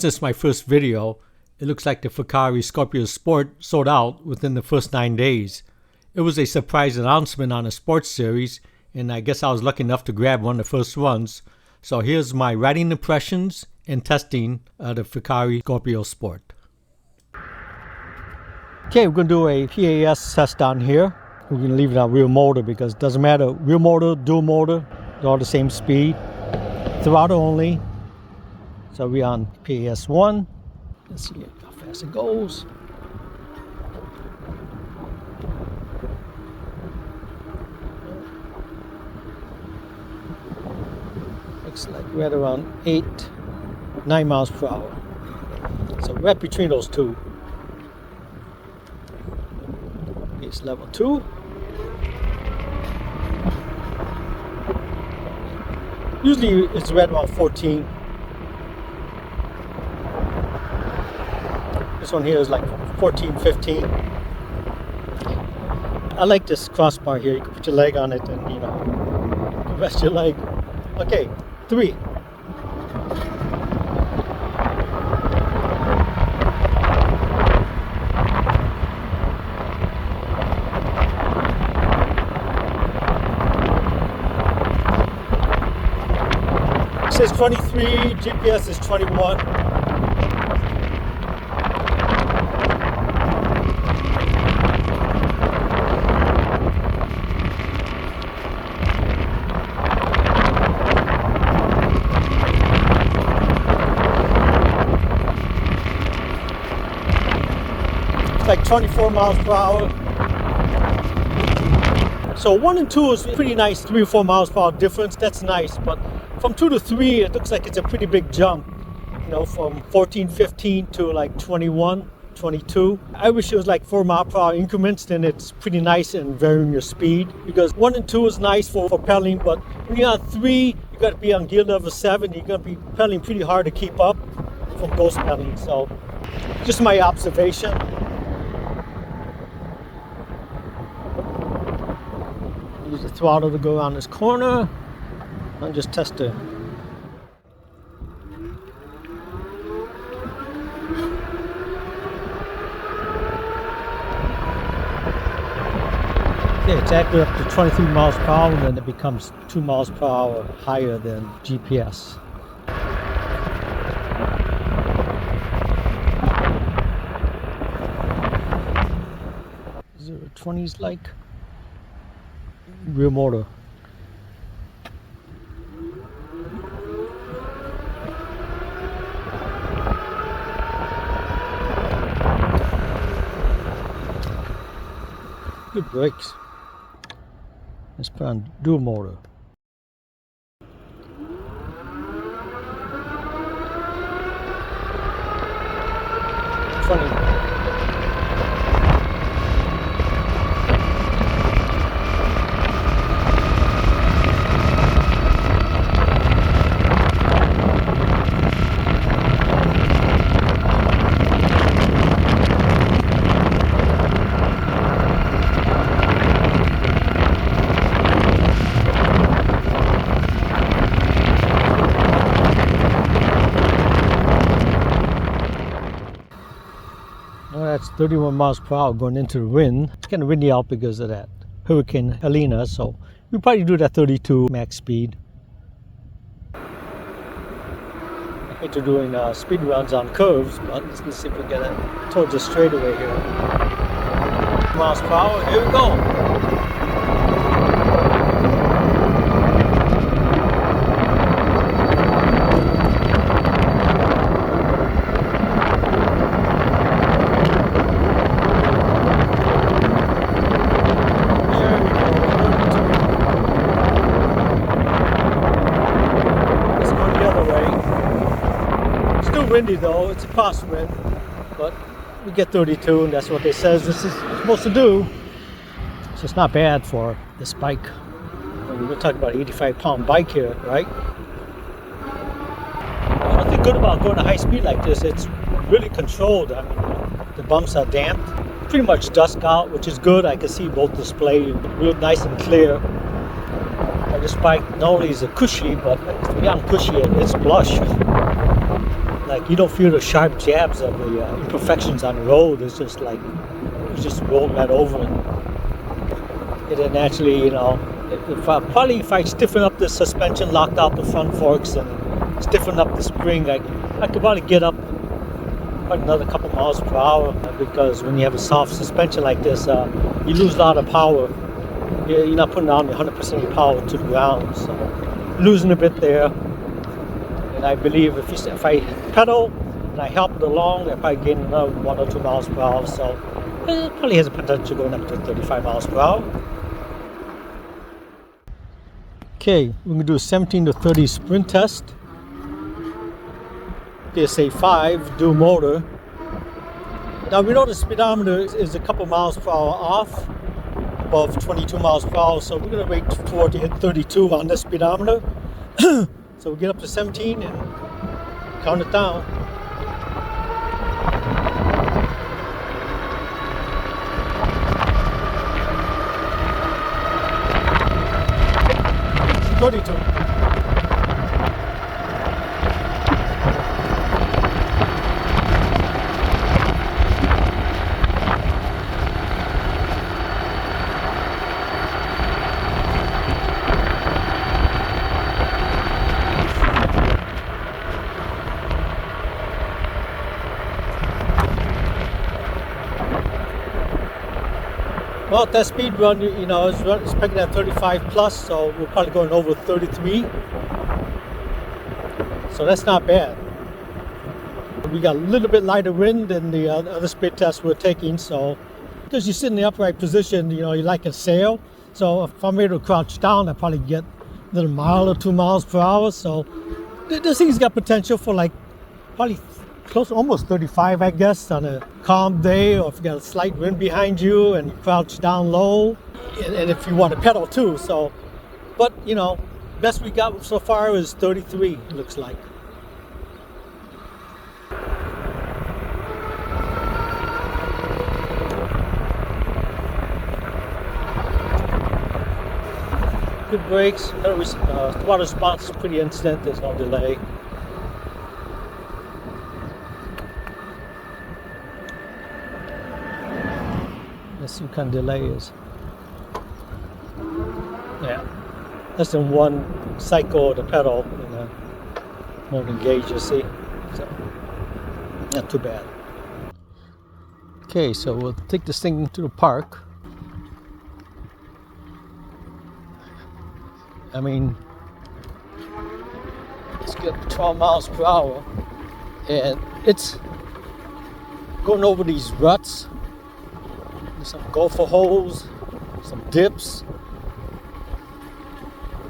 Since it's my first video, it looks like the Fucare Scorpio Sport sold out within the first 9 days. It was a surprise announcement on a sports series, and I guess I was lucky enough to grab one of the first ones. So here's my riding impressions and testing of the Fucare Scorpio Sport. Okay, we're going to do a PAS test down here. We're going to leave it on rear motor because it doesn't matter. Rear motor, dual motor, they're all the same speed. Throttle only. So we're on PAS 1. Let's see how fast it goes. Looks like right around 9 miles per hour. So right between those two. It's level 2. Usually it's right around 14. This one here is like 14, 15. I like this crossbar here. You can put your leg on it and, rest your leg. Okay, 3. It says 23, GPS is 21. It's like 24 miles per hour. So 1 and 2 is pretty nice, 3 or 4 miles per hour difference. That's nice, but from 2 to 3, it looks like it's a pretty big jump. From 14, 15 to like 21, 22. I wish it was like 4 mile per hour increments, then it's pretty nice and varying your speed. Because 1 and 2 is nice for pedaling, but when you're on 3, you got to be on gear level 7. You're going to be pedaling pretty hard to keep up from ghost pedaling. So, just my observation. Use the throttle to go around this corner. And just test it. Okay, it's accurate up to 23 miles per hour, and then it becomes 2 miles per hour higher than GPS. Zero 20s like rear motor. Good brakes. Let's put on dual motor. Funny. That's 31 miles per hour going into the wind. It's kind of windy out because of that Hurricane Helena, so we probably do that 32 max speed. I hate to doing speed runs on curves, but let's see if we get it towards the straightaway here. Miles per hour, here we go. Windy though, it's a crosswind, but we get 32 and that's what they says this is supposed to do. So it's not bad for this bike. We're talking about an 85-pound bike here, right? One thing good about going at high speed like this, it's really controlled. I mean, the bumps are damped, pretty much dusk out, which is good. I can see both display real nice and clear. This bike not only is it cushy, but beyond cushy, it's plush. like you don't feel the sharp jabs of the imperfections on the road. It's just like you just roll right over it. And then actually, you know, if I stiffen up the suspension, locked out the front forks, and stiffen up the spring, I could probably get up probably another couple miles per hour, because when you have a soft suspension like this, you lose a lot of power. You're not putting down 100% of your power to the ground, so losing a bit there. And I believe if I pedal and I help it along, I probably gain another 1 or 2 miles per hour. So it probably has a potential going up to 35 miles per hour. Okay, we're gonna do a 17 to 30 sprint test. PSA 5 dual motor. Now we know the speedometer is a couple miles per hour off, above 22 miles per hour, so we're going to wait toward to hit 32 on this speedometer. So we get up to 17 and count it down. Well, that speed run, you know, it's picking at 35 plus, so we're probably going over 33. So that's not bad. We got a little bit lighter wind than the other speed tests we're taking, so because you sit in the upright position, you know, you like a sail. So if I'm able to crouch down, I probably get a little mile or 2 miles per hour. So this thing's got potential for like probably close, almost 35, I guess, on a calm day, or if you got a slight wind behind you and you crouch down low, and if you want to pedal too. So, but you know, best we got so far is 33, it looks like. Good brakes. Water response is pretty instant. There's no delay. Let's see what kind of delay is. Yeah, less than 1 cycle of the pedal in the motor gauge, you see. So, not too bad. Okay, so we'll take this thing to the park. I mean, let's get up to 12 miles per hour, and it's going over these ruts, some gopher holes, some dips.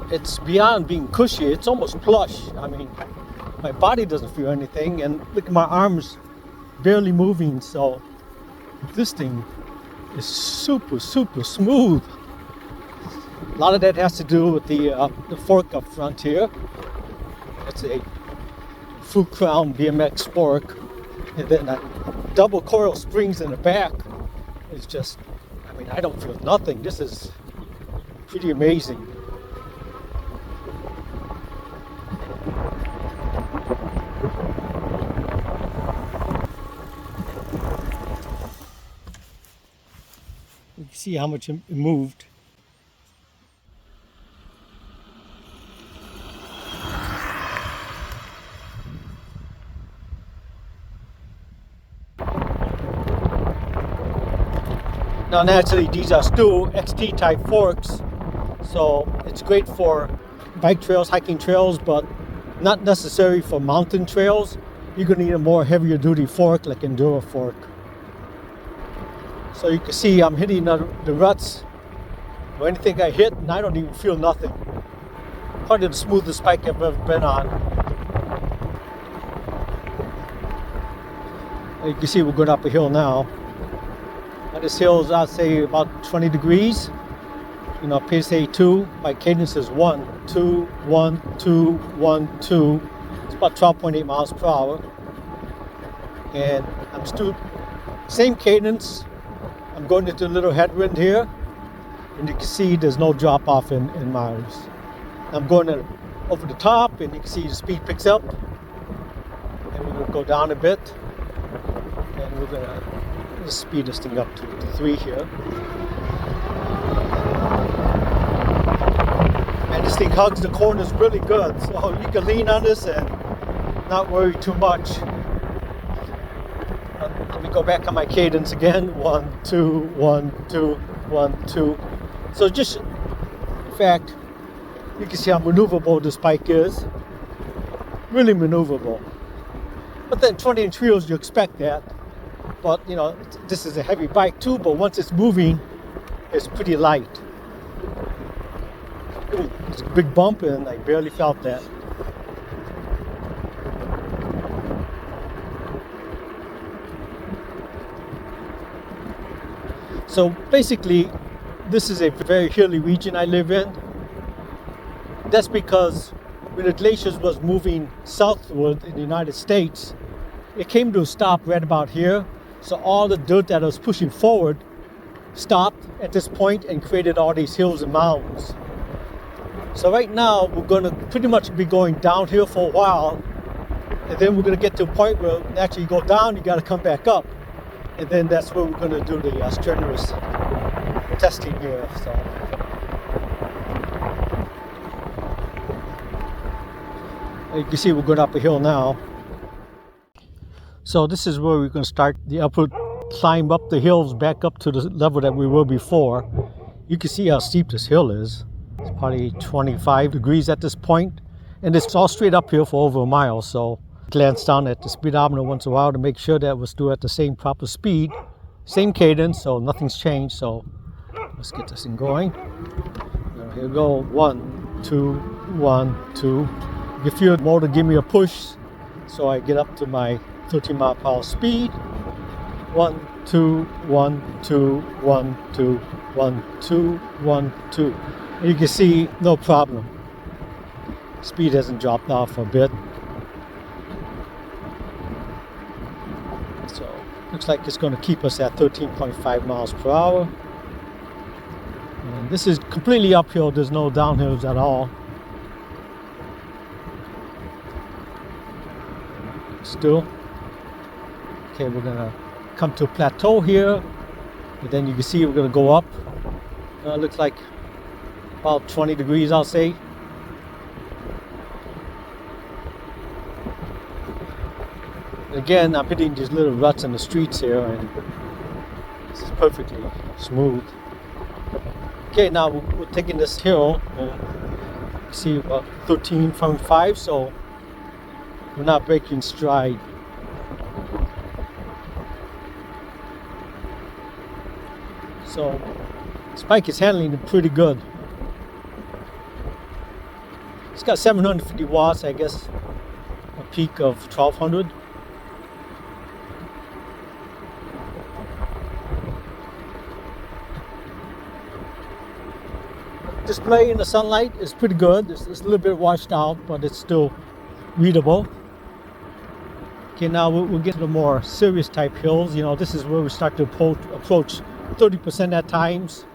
It's beyond being cushy, it's almost plush. I mean, my body doesn't feel anything, and look at my arms barely moving, so this thing is super, super smooth. A lot of that has to do with the fork up front here. It's a Fruit Crown BMX fork, and then double coil springs in the back. It's just, I mean, I don't feel nothing. This is pretty amazing. You can see how much it moved. Now naturally these are still XT type forks, so it's great for bike trails, hiking trails, but not necessary for mountain trails. You're going to need a more heavier duty fork like Enduro fork. So you can see I'm hitting the ruts or anything I hit, and I don't even feel nothing. Probably the smoothest bike I've ever been on. You can see we're going up a hill now. This hill is, I'd say, about 20 degrees. You know, PSA 2, my cadence is 1, 2, 1, 2, 1, 2. It's about 12.8 miles per hour. And I'm still, same cadence. I'm going into a little headwind here. And you can see there's no drop off in miles. I'm going over the top, and you can see the speed picks up. And we're go down a bit, and we're gonna just speed this thing up to 3 here. And this thing hugs the corners really good, so you can lean on this and not worry too much. Let me go back on my cadence again. 1, 2, 1, 2, 1, 2. So just, in fact, you can see how maneuverable this bike is. Really maneuverable. But then 20-inch wheels, you expect that. But you know, this is a heavy bike too, but once it's moving, it's pretty light. Ooh, it's a big bump and I barely felt that. So basically, this is a very hilly region I live in. That's because when the glaciers was moving southward in the United States, it came to a stop right about here. So all the dirt that was pushing forward stopped at this point and created all these hills and mountains. So right now we're going to pretty much be going downhill for a while, and then we're going to get to a point where actually you go down, you got to come back up, and then that's where we're going to do the strenuous testing here. So you can see we're going up a hill now. So this is where we're going to start the upward climb up the hills back up to the level that we were before. You can see how steep this hill is. It's probably 25 degrees at this point, and it's all straight uphill for over a mile. So glance down at the speedometer once in a while to make sure that we're still at the same proper speed, same cadence, so nothing's changed. So let's get this thing going. Now here we go. 1, 2, 1, 2. You feel the motor give me a push, so I get up to my 13 mile per hour speed. 1, 2, 1, 2, 1, 2, 1, 2, 1, 2. And you can see no problem. Speed hasn't dropped off a bit. So looks like it's going to keep us at 13.5 miles per hour. And this is completely uphill. There's no downhills at all. Still. Okay, we're going to come to a plateau here, and then you can see we're going to go up. Looks like about 20 degrees, I'll say. Again, I'm hitting these little ruts in the streets here, and this is perfectly smooth. Okay, now we're taking this hill, and you see about 13.5, so we're not breaking stride. So this bike is handling it pretty good. It's got 750 watts, I guess, a peak of 1200. Display in the sunlight is pretty good. It's a little bit washed out, but it's still readable. Okay, now we'll get to the more serious type hills. You know, this is where we start to approach 30% at times.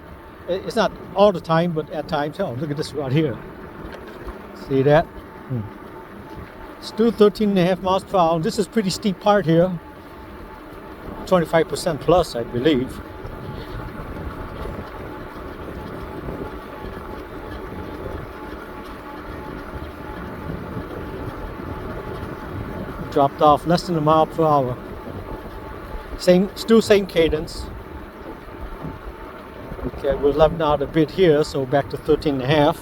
It's not all the time, but at times. Oh, look at this right here. See that? Still 13.5 miles per hour. This is pretty steep part here. 25% plus, I believe. Dropped off less than a mile per hour. Still same cadence. Okay, we're leveling out a bit here, so back to 13.5.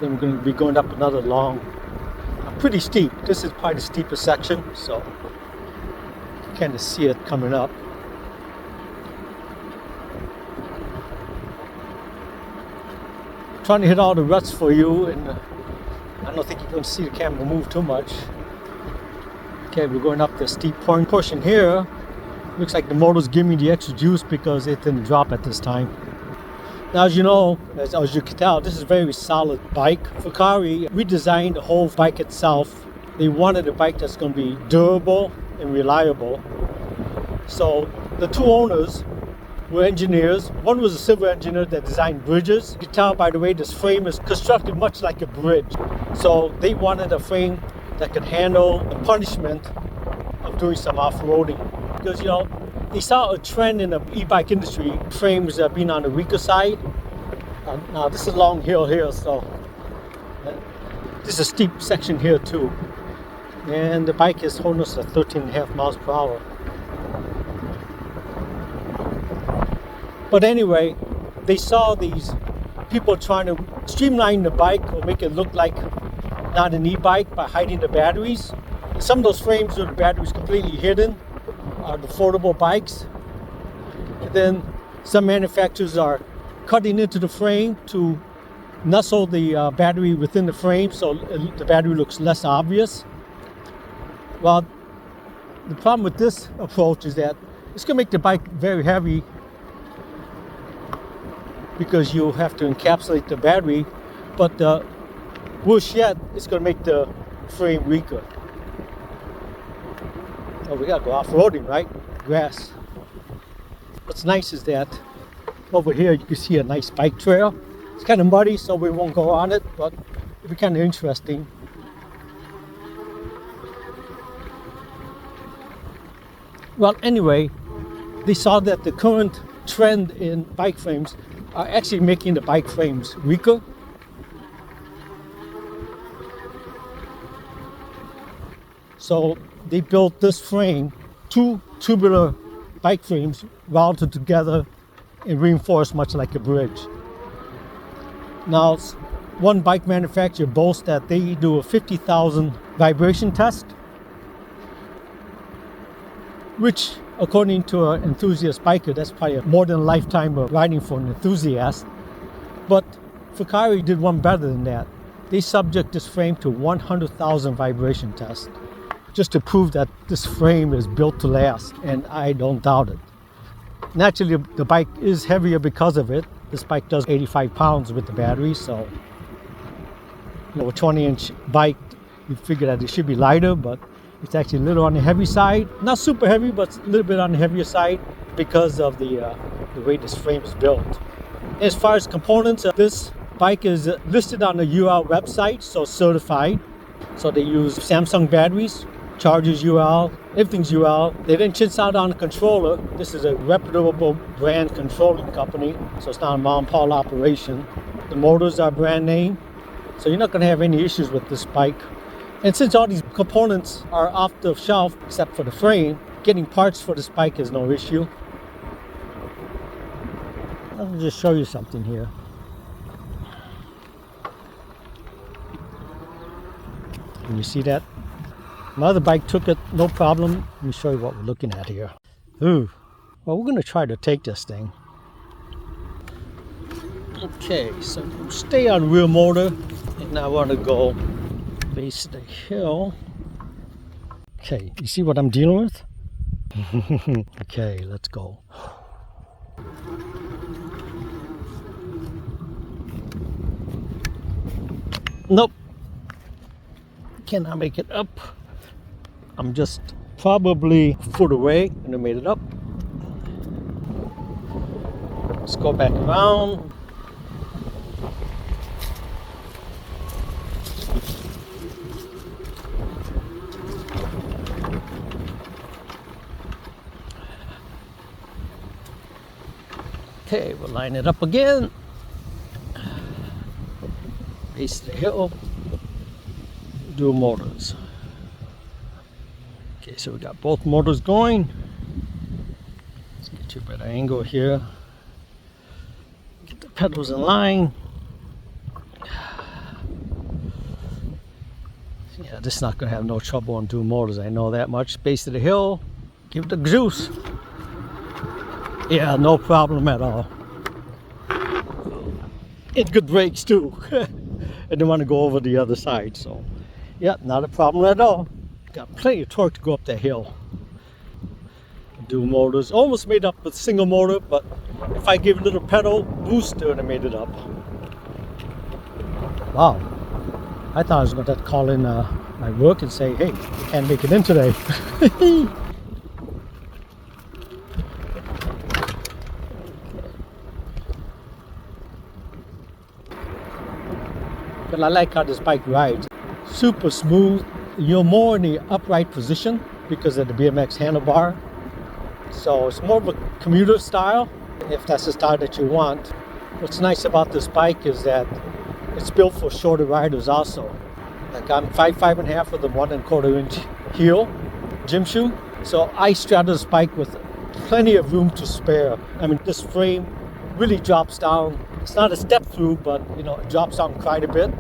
Then we're going to be going up another long, pretty steep. This is probably the steepest section, so you kind of see it coming up. Trying to hit all the ruts for you, and I don't think you're going to see the camera move too much. Okay, we're going up the steep portion here. Looks like the motor's giving me the extra juice because it didn't drop at this time. Now, as you know, as you can tell, this is a very solid bike. Fucare redesigned the whole bike itself. They wanted a bike that's going to be durable and reliable. So the two owners were engineers. One was a civil engineer that designed bridges. You can tell by the way this frame is constructed much like a bridge. So they wanted a frame that could handle the punishment of doing some off-roading. Because, you know, they saw a trend in the e-bike industry, frames being on the weaker side. Now this is a long hill here, so this is a steep section here too. And the bike is holding us at 13.5 miles per hour. But anyway, they saw these people trying to streamline the bike or make it look like not an e-bike by hiding the batteries. Some of those frames with the batteries completely hidden are the foldable bikes. And then some manufacturers are cutting into the frame to nestle the battery within the frame so the battery looks less obvious. Well, the problem with this approach is that it's going to make the bike very heavy because you have to encapsulate the battery, but worse yet, it's going to make the frame weaker. Oh, we got to go off-roading, right? Grass. What's nice is that over here you can see a nice bike trail. It's kind of muddy, so we won't go on it, but it'll be kind of interesting. Well, anyway, they saw that the current trend in bike frames are actually making the bike frames weaker. So they built this frame, two tubular bike frames welded together and reinforced much like a bridge. Now, one bike manufacturer boasts that they do a 50,000 vibration test, which, according to an enthusiast biker, that's probably more than a lifetime of riding for an enthusiast. But Fucare did one better than that. They subject this frame to 100,000 vibration tests, just to prove that this frame is built to last, and I don't doubt it. Naturally, the bike is heavier because of it. This bike does 85 pounds with the battery, so you know, a 20-inch bike, you figure that it should be lighter, but it's actually a little on the heavy side. Not super heavy, but a little bit on the heavier side because of the way this frame is built. As far as components, this bike is listed on the UL website, so certified. So they use Samsung batteries, chargers UL, everything's UL. They didn't chintz out on the controller. This is a reputable brand controlling company, so it's not a mom and pop operation. The motors are brand name, so you're not going to have any issues with this bike. And since all these components are off the shelf, except for the frame, getting parts for this bike is no issue. Let me just show you something here. Can you see that? My other bike took it, no problem. Let me show you what we're looking at here. Ooh. Well, we're going to try to take this thing. Okay, so stay on rear motor, and I want to go face the hill. Okay, you see what I'm dealing with? Okay, let's go. Nope. Cannot make it up. I'm just probably a foot away and I made it up. Let's go back around. Okay, we'll line it up again. Base the hill. Dual motors. Okay, so we got both motors going. Let's get you a better angle here. Get the pedals in line. Yeah, this is not going to have no trouble on dual motors, I know that much. Base of the hill. Give it the juice. Yeah, no problem at all. And good brakes too. I didn't want to go over the other side, so yeah, not a problem at all. Got plenty of torque to go up that hill. Dual motors, almost made up with single motor, but if I give a little pedal boost, it would have made it up. Wow, I thought I was going to have to call in my work and say, hey, I can't make it in today. But I like how this bike rides. Super smooth, You're more in the upright position because of the BMX handlebar. So it's more of a commuter style, if that's the style that you want. What's nice about this bike is that it's built for shorter riders also. Like I'm 5'5.5" with a 1¼ inch heel gym shoe. So I straddle this bike with plenty of room to spare. I mean, this frame really drops down. It's not a step through, but you know, it drops down quite a bit.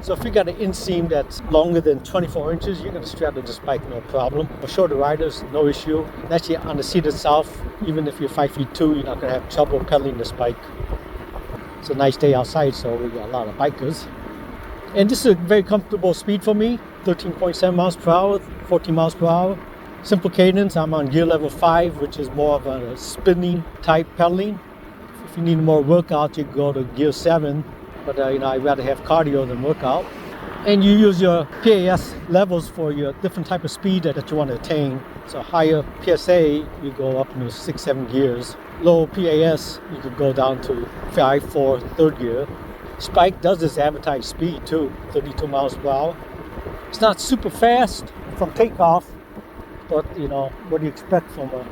So if you got an inseam that's longer than 24 inches, you're going to straddle this bike no problem. For shorter riders, no issue. And actually on the seat itself, even if you're 5'2", you're not going to have trouble pedaling this bike. It's a nice day outside, so we got a lot of bikers. And this is a very comfortable speed for me, 13.7 miles per hour, 14 miles per hour. Simple cadence, I'm on gear level 5, which is more of a spinning type pedaling. If you need more workout, you go to gear 7, but I'd rather have cardio than workout. And you use your PAS levels for your different type of speed that you want to attain. So higher PSA, you go up into 6, 7 gears. Low PAS, you could go down to 5, 4, third gear. Spike does this advertised speed too, 32 miles per hour. It's not super fast from takeoff, but what do you expect from a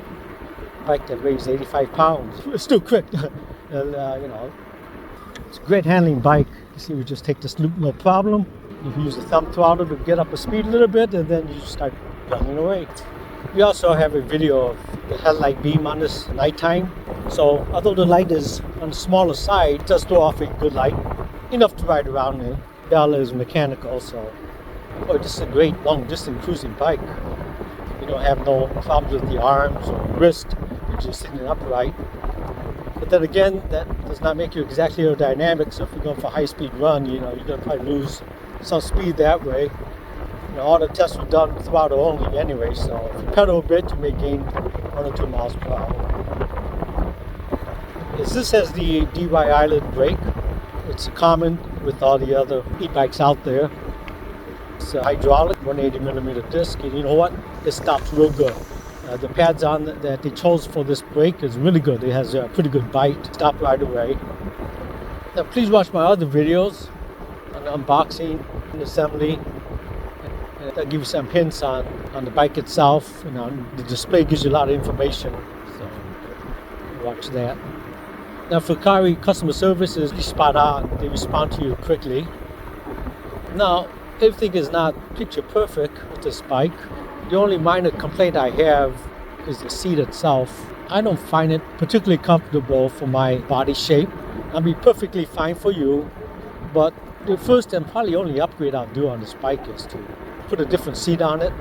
bike that weighs 85 pounds? It's still quick. It's a great handling bike. You see, we just take this loop, no problem. You can use the thumb throttle to get up the speed a little bit, and then you start running away. We also have a video of the headlight beam on this nighttime. So although the light is on the smaller side, it does throw off a good light, enough to ride around in. Bell is mechanical, so this is a great long distance cruising bike. You don't have no problems with the arms or wrist. You're just sitting upright. But then again, that does not make you exactly aerodynamic. So if you're going for a high-speed run, you're going to probably lose some speed that way. All the tests were done throttle only anyway, so if you pedal a bit, you may gain 1 or 2 miles per hour. This has the DY eyelid brake. It's common with all the other e-bikes out there. It's a hydraulic 180mm disc, and you know what? It stops real good. The pads on that they chose for this brake is really good. It has a pretty good bite. Stop right away. Now please watch my other videos on unboxing and assembly. I'll give you some hints on the bike itself. The display gives you a lot of information, so watch that. Now Fucare customer service is really spot on. They respond to you quickly. Now everything is not picture perfect with this bike. The only minor complaint I have is the seat itself. I don't find it particularly comfortable for my body shape. I'll be perfectly fine for you, but the first and probably only upgrade I'll do on this bike is to put a different seat on it.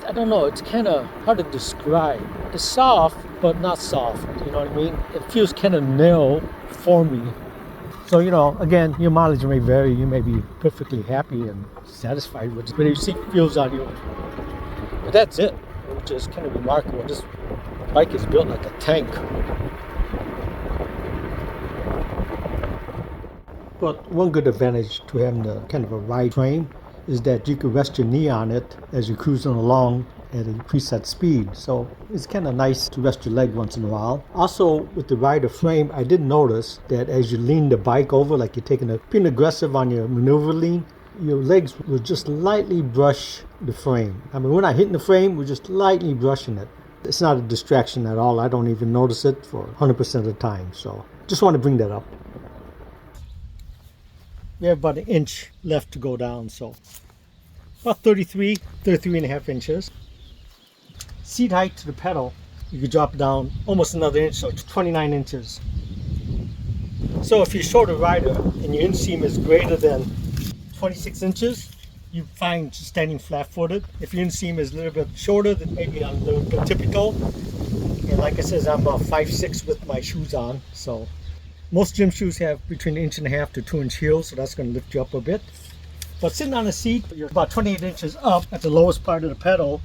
I don't know, it's kind of hard to describe. It's soft, but not soft, you know what I mean? It feels kind of narrow for me. So, again, your mileage may vary. You may be perfectly happy and satisfied with it, but your seat feels on you. But that's it, which is kind of remarkable. This bike is built like a tank. But one good advantage to having the kind of a wide frame is that you can rest your knee on it as you're cruising along at a preset speed. So it's kind of nice to rest your leg once in a while. Also, with the wider frame, I did notice that as you lean the bike over, like you're being aggressive on your maneuver lean, your legs will just lightly brush the frame. I mean, we're not hitting the frame, we're just lightly brushing it. It's not a distraction at all. I don't even notice it for 100% of the time. So just want to bring that up. We have about 1 inch left to go down, so about 33 and a half inches. Seat height to the pedal, you could drop down almost another inch, so 29 inches. So if you're a shorter rider and your inseam is greater than 26 inches, you find standing flat-footed. If your inseam is a little bit shorter, then maybe I'm a little bit tippy-toe. And like I said, I'm about 5'6" with my shoes on, so most gym shoes have between 1.5 inch to 2 inch heels, so that's going to lift you up a bit. But sitting on the seat, you're about 28 inches up at the lowest part of the pedal.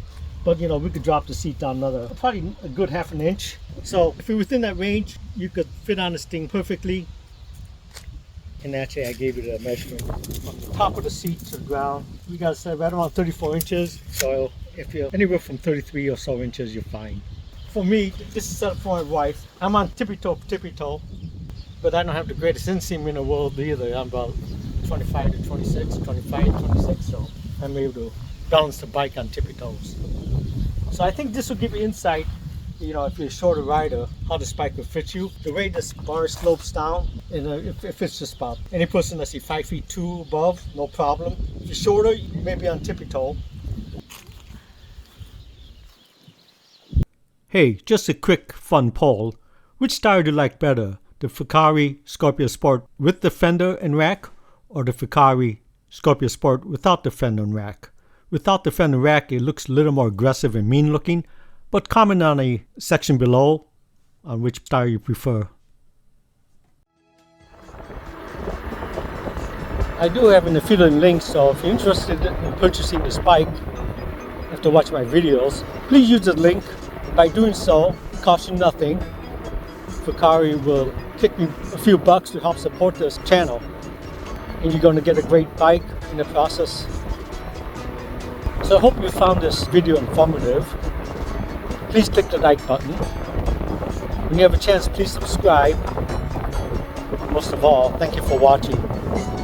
But we could drop the seat down probably a good 1/2 inch. So if you're within that range, you could fit on this thing perfectly. And actually, I gave you the measurement from the top of the seat to the ground. We got to say right around 34 inches. So if you're anywhere from 33 or so inches, you're fine. For me, this is set up for my wife. I'm on tippy-toe. But I don't have the greatest inseam in the world either. I'm about 25 to 26, 25 to 26, so I'm able to balance the bike on tippy toes. So I think this will give you insight, if you're a shorter rider, how this bike will fit you. The way this bar slopes down, and if it's just about any person, let's see, 5 feet 2 above, no problem. If you're shorter, maybe on tippy toe. Hey, just a quick fun poll. Which tire do you like better? The Fucare Scorpio Sport with the fender and rack, or the Fucare Scorpio Sport without the fender and rack? Without the fender and rack, it looks a little more aggressive and mean looking, but comment on a section below on which tire you prefer. I do have an affiliate link, so if you're interested in purchasing this bike after watching my videos, please use the link. By doing so, it costs you nothing. Fucare will kick me a few bucks to help support this channel, and you're going to get a great bike in the process. So I hope you found this video informative. Please click the like button. When you have a chance, please subscribe. Most of all, thank you for watching.